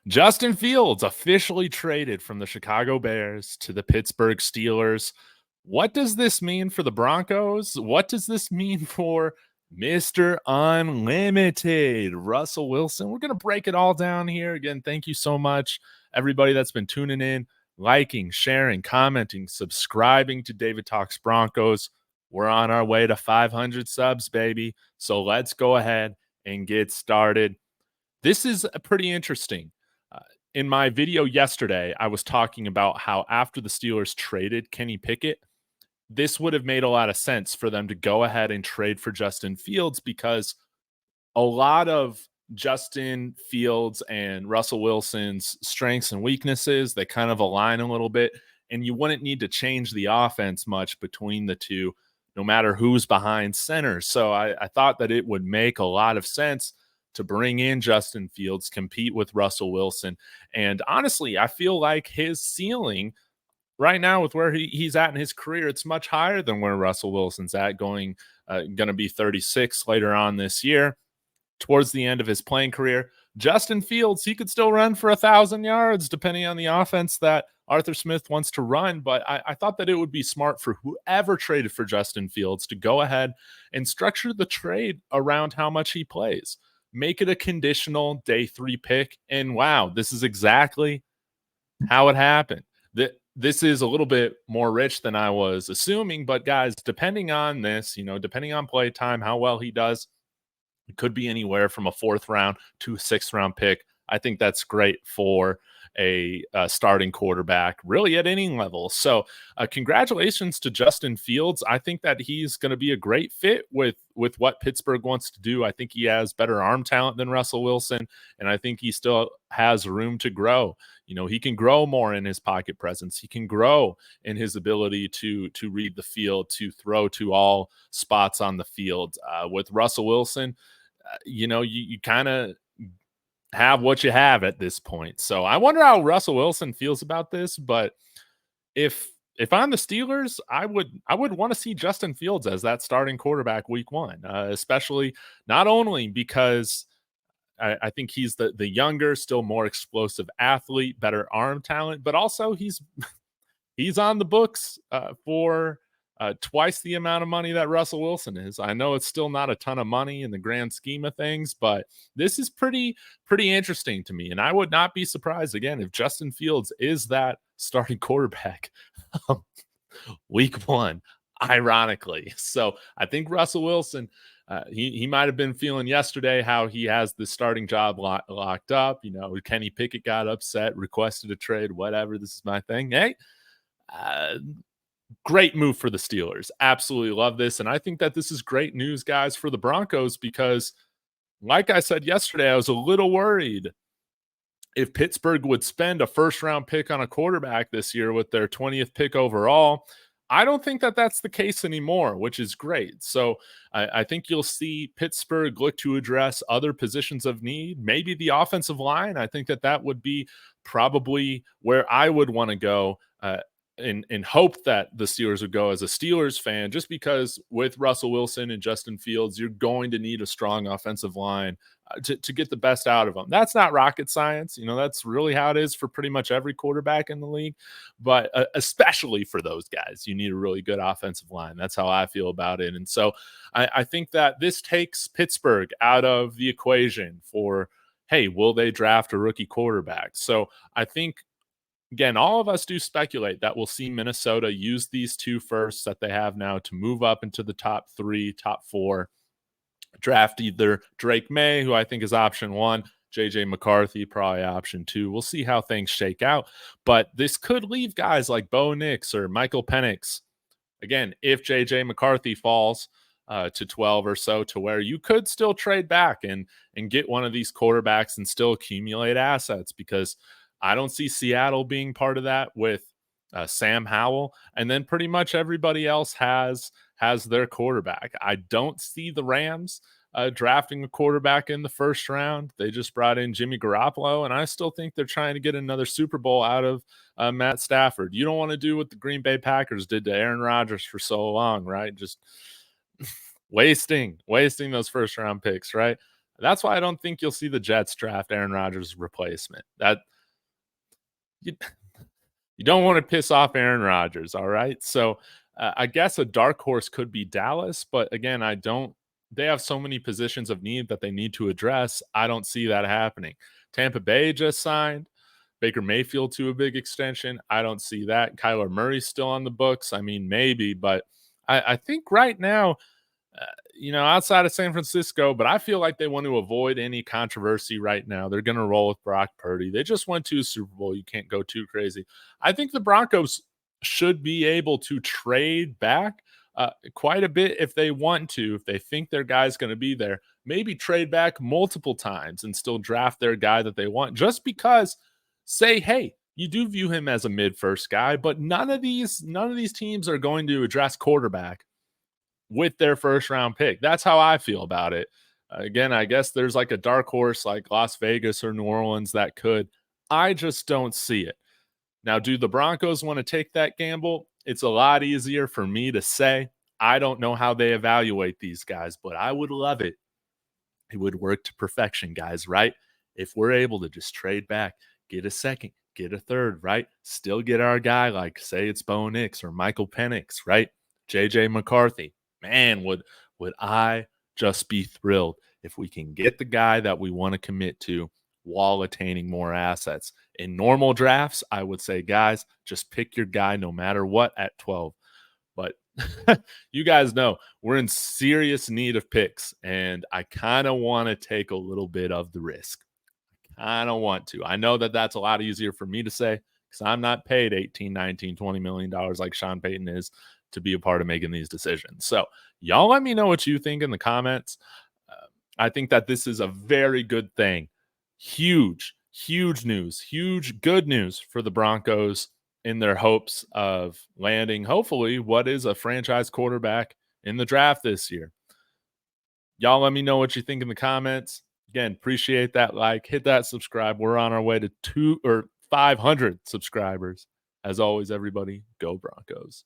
Justin Fields officially traded from the Chicago Bears to the Pittsburgh Steelers. What does this mean for the Broncos? What does this mean for Mr. Unlimited, Russell Wilson? We're going to break it all down here. Again, thank you so much, everybody that's been tuning in, liking, sharing, commenting, subscribing to David Talks Broncos. We're on our way to 500 subs, baby. So let's go ahead and get started. This is pretty interesting. In my video yesterday, I was talking about how after the Steelers traded Kenny Pickett, this would have made a lot of sense for them to go ahead and trade for Justin Fields because a lot of Justin Fields and Russell Wilson's strengths and weaknesses, they kind of align a little bit, and you wouldn't need to change the offense much between the two, no matter who's behind center. So I thought that it would make a lot of sense to bring in Justin Fields, compete with Russell Wilson. And honestly, I feel like his ceiling right now with where he's at in his career, it's much higher than where Russell Wilson's at, going to be 36 later on this year, towards the end of his playing career. Justin Fields, he could still run for 1,000 yards depending on the offense that Arthur Smith wants to run. But I thought that it would be smart for whoever traded for Justin Fields to go ahead and structure the trade around how much he plays. Make it a conditional day 3 pick. And wow, this is exactly how it happened. This is a little bit more rich than I was assuming, but guys, depending on this, depending on play time, how well he does, it could be anywhere from a 4th round to a 6th round pick. I think that's great for a starting quarterback, really at any level. So congratulations to Justin Fields. I think that he's going to be a great fit with what Pittsburgh wants to do. I think he has better arm talent than Russell Wilson, and I think he still has room to grow. He can grow more in his pocket presence. He can grow in his ability to read the field, to throw to all spots on the field. With Russell Wilson, you kind of have what you have at this point. So I wonder how Russell Wilson feels about this, but if I'm the Steelers, I would want to see Justin Fields as that starting quarterback week 1, especially not only because I think he's the younger, still more explosive athlete, better arm talent, but also he's on the books for twice the amount of money that Russell Wilson is. I know it's still not a ton of money in the grand scheme of things, but this is pretty interesting to me. And I would not be surprised, again, if Justin Fields is that starting quarterback week 1, ironically. So I think Russell Wilson, he might have been feeling yesterday how he has the starting job locked up. Kenny Pickett got upset, requested a trade, whatever. This is my thing. Hey, great move for the Steelers. Absolutely love this. And I think that this is great news, guys, for the Broncos, because like I said yesterday, I was a little worried if Pittsburgh would spend a 1st round pick on a quarterback this year with their 20th pick overall. I don't think that that's the case anymore, which is great. So I think you'll see Pittsburgh look to address other positions of need, maybe the offensive line. I think that would be probably where I would want to go and hope that the Steelers would go as a Steelers fan, just because with Russell Wilson and Justin Fields, you're going to need a strong offensive line to get the best out of them. That's not rocket science. That's really how it is for pretty much every quarterback in the league, but especially for those guys, you need a really good offensive line. That's how I feel about it. And so I think that this takes Pittsburgh out of the equation for, hey, will they draft a rookie quarterback? So I think, again, all of us do speculate that we'll see Minnesota use these 2 firsts that they have now to move up into the top 3, top 4, draft either Drake May, who I think is option 1, JJ McCarthy, probably option 2. We'll see how things shake out. But this could leave guys like Bo Nix or Michael Penix, again, if JJ McCarthy falls to 12 or so, to where you could still trade back and get one of these quarterbacks and still accumulate assets, because I don't see Seattle being part of that with Sam Howell. And then pretty much everybody else has their quarterback. I don't see the Rams drafting a quarterback in the 1st round. They just brought in Jimmy Garoppolo, and I still think they're trying to get another Super Bowl out of Matt Stafford. You don't want to do what the Green Bay Packers did to Aaron Rodgers for so long, right? Just wasting those 1st round picks, right? That's why I don't think you'll see the Jets draft Aaron Rodgers' replacement. That you, you don't want to piss off Aaron Rodgers, all right? So I guess a dark horse could be Dallas, but again, I don't. They have so many positions of need that they need to address. I don't see that happening. Tampa Bay just signed Baker Mayfield to a big extension. I don't see that. Kyler Murray's still on the books. I mean, maybe, but I think right now, outside of San Francisco, but I feel like they want to avoid any controversy right now. They're going to roll with Brock Purdy. They just went to a Super Bowl. You can't go too crazy. I think the Broncos should be able to trade back quite a bit if they want to, if they think their guy's going to be there. Maybe trade back multiple times and still draft their guy that they want, just because say, hey, you do view him as a mid-first guy, but none of these teams are going to address quarterback with their first round pick. That's how I feel about it. Again, I guess there's like a dark horse like Las Vegas or New Orleans that could. I just don't see it. Now, do the Broncos want to take that gamble? It's a lot easier for me to say. I don't know how they evaluate these guys, but I would love it. It would work to perfection, guys, right? If we're able to just trade back, get a second, get a third, right? Still get our guy, like say it's Bo Nix or Michael Penix, right? JJ McCarthy. Man, would I just be thrilled if we can get the guy that we want to commit to while attaining more assets. In normal drafts, I would say, guys, just pick your guy no matter what at 12. But you guys know we're in serious need of picks, and I kind of want to take a little bit of the risk. I don't want to. I know that that's a lot easier for me to say because I'm not paid 18, 19, $20 million like Sean Payton is to be a part of making these decisions. So y'all let me know what you think in the comments. I think that this is a very good thing. Huge, huge news, huge good news for the Broncos in their hopes of landing, hopefully, what is a franchise quarterback in the draft this year. Y'all let me know what you think in the comments. Again, appreciate that like, hit that subscribe. We're on our way to 500 subscribers. As always, everybody, go Broncos.